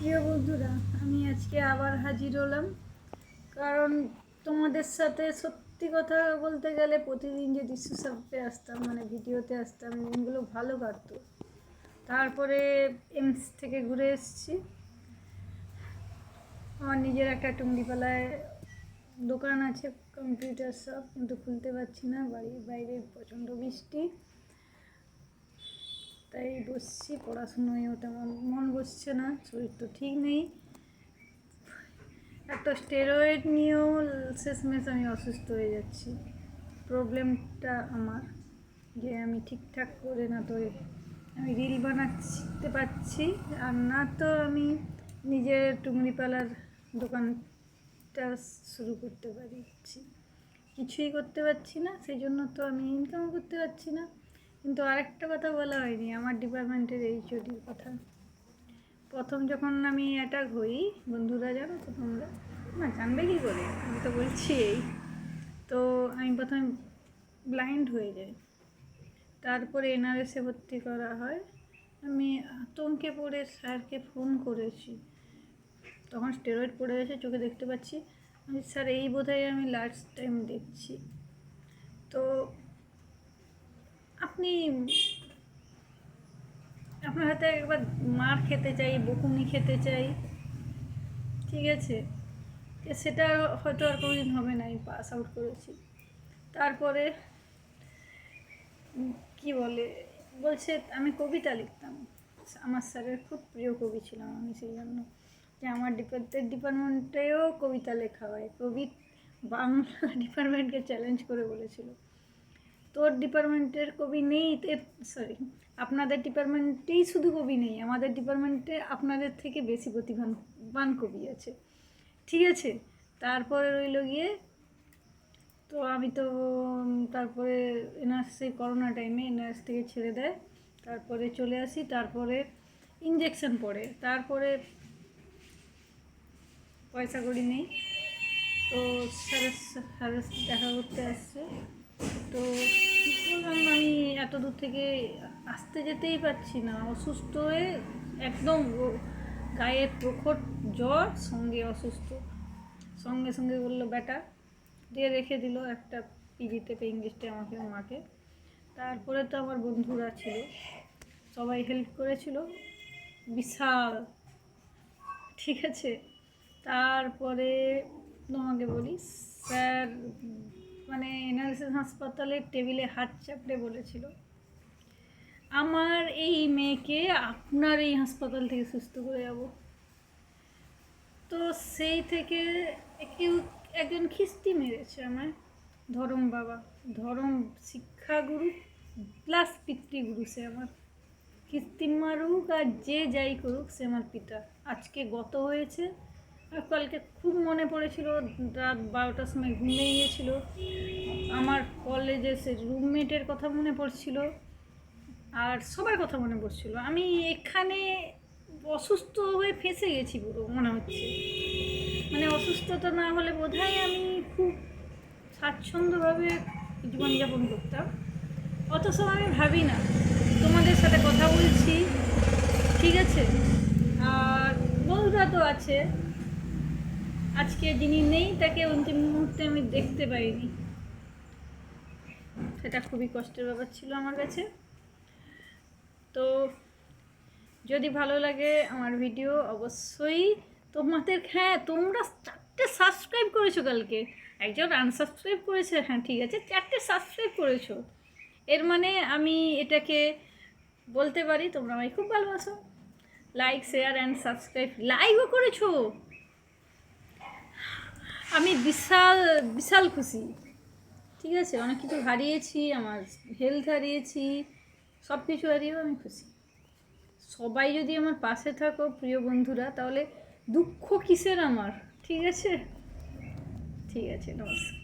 প্রিয় বন্ধুরা, আমি আজকে আবার হাজির হলাম। কারণ তোমাদের সাথে সত্যি কথা বলতে গেলে প্রতিদিন যে দৃশ্যসাপে আসতাম, মানে ভিডিওতে আসতাম, দিনগুলো ভালো কাটতো। তারপরে এমস থেকে ঘুরে এসেছি। আমার নিজের একটা টুঙ্গিপালায় দোকান আছে, কম্পিউটার শপ, কিন্তু খুলতে পারছি না, বাড়ির বাইরে প্রচণ্ড বৃষ্টি। তাই বসছি, পড়াশুনোয়ও তেমন মন বসছে না, শরীর তো ঠিক নেই। একটা স্টেরয়েড নিয়েও শেষমেশ আমি অসুস্থ হয়ে যাচ্ছি। প্রবলেমটা আমার যে আমি ঠিকঠাক করে না তো আমি রিল বানাতে পারছি, আর না তো আমি নিজের টুংরিপালার দোকানটা শুরু করতে পারছি। কিছুই করতে পারছি না, সেই জন্য তো আমি ইনকামও করতে পারছি না। কিন্তু আরেকটা কথা বলা হয়নি, আমার ডিপার্টমেন্টের এইচওডির কথা। প্রথম যখন আমি অ্যাটাক হই, বন্ধুরা জানো তো তোমরা, না জানবে কী করে, আমি তো বলছি এই তো, আমি প্রথমে ব্লাইন্ড হয়ে যাই। তারপরে এনআরএসে ভর্তি করা হয়। আমি আতঙ্কে পড়ে স্যারকে ফোন করেছি, তখন স্টেরয়েড পড়ে গেছে, চোখে দেখতে পাচ্ছি। আমি স্যার এই বোধহয় আমি লাস্ট টাইম দেখছি, তো আপনি আপনার হাতে একবার মার খেতে চাই, বকুনি খেতে চাই, ঠিক আছে, সেটা হয়তো আর কোনোদিন হবে না। আমি পাস আউট করেছি। তারপরে কি বলছে আমি কবিতা লিখতাম। আমার স্যারের খুব প্রিয় কবি ছিলাম আমি, সেই জন্য যে আমার ডিপার্টমেন্টেও কবিতা লেখা হয়। বাংলা ডিপার্টমেন্টকে চ্যালেঞ্জ করে বলেছিল, তোর ডিপার্টমেন্টের কবি নেই, সরি আপনাদের ডিপার্টমেন্টেই শুধু কবি নেই, আমাদের ডিপার্টমেন্টে আপনাদের থেকে বেশি প্রতিভাবান কবি আছে, ঠিক আছে। তারপরে রইল গিয়ে, তো আমি তো তারপরে এনআরএস, সেই করোনা টাইমে এনআরএস থেকে ছেড়ে দেয়, তারপরে চলে আসি। তারপরে ইঞ্জেকশন পড়ে, তারপরে পয়সা কড়ি নেই, তো স্যারের দেখা করতে আসছে। তো বললাম আমি এত দূর থেকে আসতে যেতেই পারছি না, অসুস্থ হয়ে একদম গায়ে প্রখর জ্বর, সঙ্গে অসুস্থ। সঙ্গে সঙ্গে বললো বেটা, দিয়ে রেখে দিল একটা পিজিতে, পেইং গেস্টে আমাকে, মাকে। তারপরে তো আমার বন্ধুরা ছিল, সবাই হেল্প করেছিল বিশাল, ঠিক আছে। তারপরে তোমাকে বলি, স্যার মানে এনআরএস হাসপাতালের টেবিলে হাত চাপড়ে বলেছিল, আমার এই মেয়েকে আপনার এই হাসপাতাল থেকে সুস্থ করে যাব। তো সেই থেকে একজন খিস্তি মেরেছে আমায়, ধরম বাবা, ধরম শিক্ষাগুরু প্লাস পিতৃগুরু। সে আমার খিস্তি মারুক আর যে যাই করুক, সে আমার পিতা। আজকে গত হয়েছে, আর কালকে খুব মনে পড়েছিল, রাত 12টার সময় ঘুমিয়ে গিয়েছিল, আমার কলেজে সে রুমমেটের কথা মনে পড়ছিল, আর সবার কথা মনে পড়ছিল। আমি এখানে অসুস্থ হয়ে ফেঁসে গেছি পুরো, মনে হচ্ছে। মানে অসুস্থতা না হলে বোধহয় আমি খুব স্বাচ্ছন্দ্যভাবে জীবনযাপন করতাম, অথচ আমি ভাবি না। তোমাদের সাথে কথা বলছি, ঠিক আছে, আর বন্ধুরা তো আছে। আজকে যিনি নেই, তাকে অন্তিম মুহূর্তে আমি দেখতে পাইনি, সেটা খুবই কষ্টের ব্যাপার ছিল আমার কাছে। তো যদি ভালো লাগে আমার ভিডিও, অবশ্যই তোমাদের, হ্যাঁ তোমরা 4টে সাবস্ক্রাইব করেছো, কালকে একজন আনসাবস্ক্রাইব করেছে, হ্যাঁ ঠিক আছে, 4টে সাবস্ক্রাইব করেছো, এর মানে আমি এটাকে বলতে পারি তোমরা আমায় খুব ভালোবাসো। লাইক, শেয়ার অ্যান্ড সাবস্ক্রাইব, লাইকও করেছো, আমি বিশাল বিশাল খুশি, ঠিক আছে। অনেক কিছু হারিয়েছি, আমার হেলথ হারিয়েছি, সব কিছু হারিয়েও আমি খুশি। সবাই যদি আমার পাশে থাকো প্রিয় বন্ধুরা, তাহলে দুঃখ কিসের আমার, ঠিক আছে, ঠিক আছে, নমস্কার।